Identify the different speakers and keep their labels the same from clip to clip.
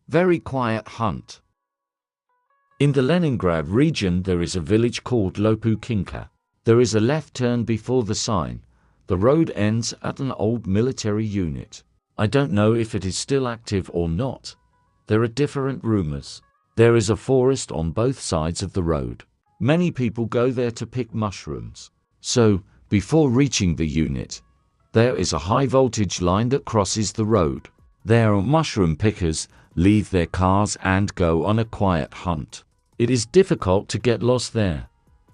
Speaker 1: Very quiet hunt. In the Leningrad region there is a village called Lopukhinka. There is a left turn before the sign. The road ends at an old military unit. I don't know if it is still active or not. There are different rumors. There is a forest on both sides of the road. Many people go there to pick mushrooms. So, before reaching the unit, there is a high voltage line that crosses the road. There are mushroom pickers leave their cars and go on a quiet hunt. It is difficult to get lost there.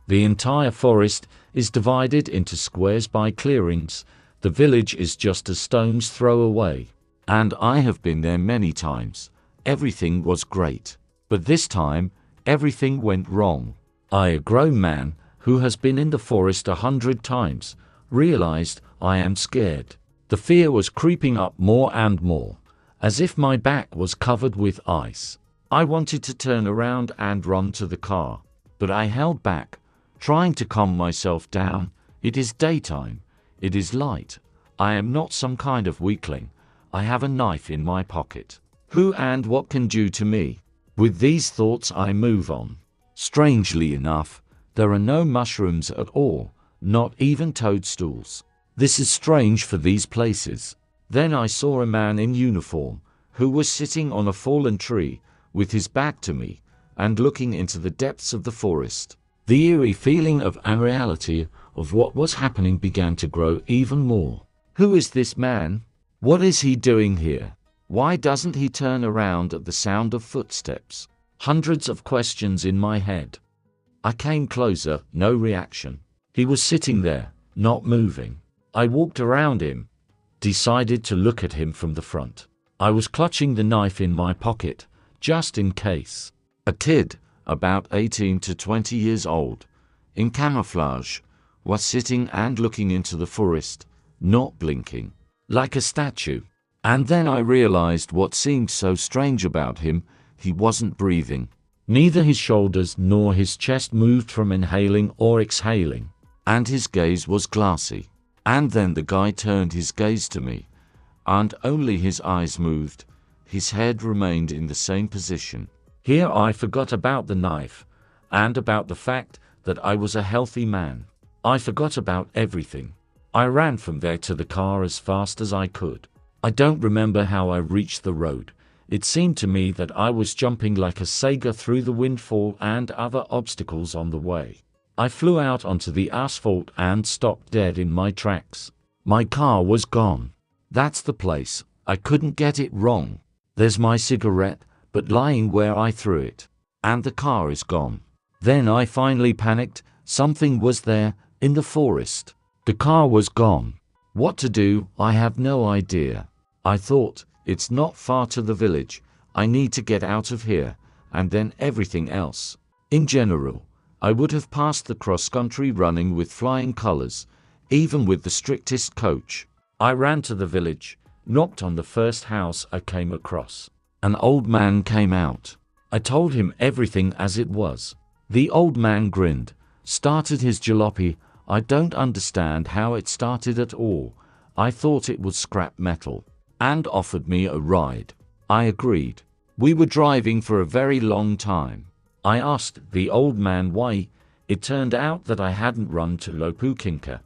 Speaker 1: The entire forest is divided into squares by clearings. The village is just a stone's throw away. And I have been there many times. Everything was great. But this time, everything went wrong. I, a grown man who has been in the forest 100 times, realized I am scared. The fear was creeping up more and more, as if my back was covered with ice. I wanted to turn around and run to the car, but I held back, trying to calm myself down. It is daytime. It is light. I am not some kind of weakling. I have a knife in my pocket. Who and what can do to me? With these thoughts I move on. Strangely enough, there are no mushrooms at all, not even toadstools. This is strange for these places. Then I saw a man in uniform, who was sitting on a fallen tree, with his back to me, and looking into the depths of the forest. The eerie feeling of unreality of what was happening began to grow even more. Who is this man? What is he doing here? Why doesn't he turn around at the sound of footsteps? Hundreds of questions in my head. I came closer, no reaction. He was sitting there, not moving. I walked around him, decided to look at him from the front. I was clutching the knife in my pocket, just in case. A kid, about 18 to 20 years old, in camouflage, was sitting and looking into the forest, not blinking, like a statue. And then I realized what seemed so strange about him. He wasn't breathing. Neither his shoulders nor his chest moved from inhaling or exhaling. And his gaze was glassy. And then the guy turned his gaze to me, and only his eyes moved. His head remained in the same position. Here I forgot about the knife, and about the fact that I was a healthy man. I forgot about everything. I ran from there to the car as fast as I could. I don't remember how I reached the road. It seemed to me that I was jumping like a saga through the windfall and other obstacles on the way. I flew out onto the asphalt and stopped dead in my tracks. My car was gone. That's the place. I couldn't get it wrong. There's my cigarette, but lying where I threw it. And the car is gone. Then I finally panicked. Something was there, in the forest. The car was gone. What to do, I have no idea. I thought, it's not far to the village. I need to get out of here, and then everything else. In general, I would have passed the cross-country running with flying colors, even with the strictest coach. I ran to the village, knocked on the first house I came across. An old man came out. I told him everything as it was. The old man grinned, started his jalopy. I don't understand how it started at all. I thought it was scrap metal. And offered me a ride. I agreed. We were driving for a very long time. I asked the old man why. It turned out that I hadn't run to Lopukhinka,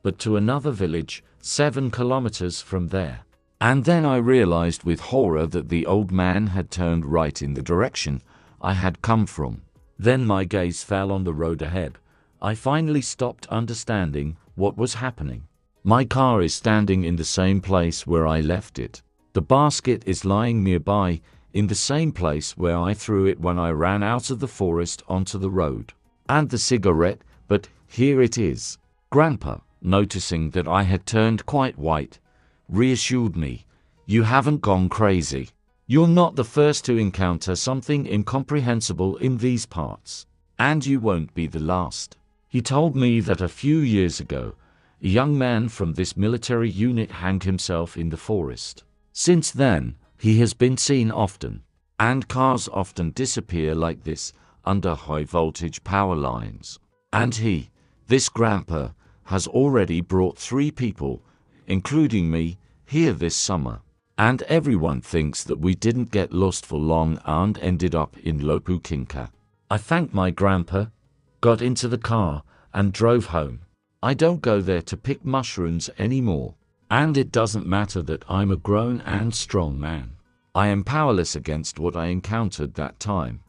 Speaker 1: but to another village, 7 kilometers from there. And then I realized with horror that the old man had turned right in the direction I had come from. Then my gaze fell on the road ahead. I finally stopped understanding what was happening. My car is standing in the same place where I left it. The basket is lying nearby, in the same place where I threw it when I ran out of the forest onto the road. And the cigarette, but here it is. Grandpa, noticing that I had turned quite white, reassured me. You haven't gone crazy. You're not the first to encounter something incomprehensible in these parts. And you won't be the last. He told me that a few years ago, a young man from this military unit hanged himself in the forest. Since then, he has been seen often, and cars often disappear like this under high-voltage power lines. And he, this grandpa, has already brought 3 people, including me, here this summer. And everyone thinks that we didn't get lost for long and ended up in Lopukhinka. I thanked my grandpa, got into the car, and drove home. I don't go there to pick mushrooms anymore. And it doesn't matter that I'm a grown and strong man. I am powerless against what I encountered that time.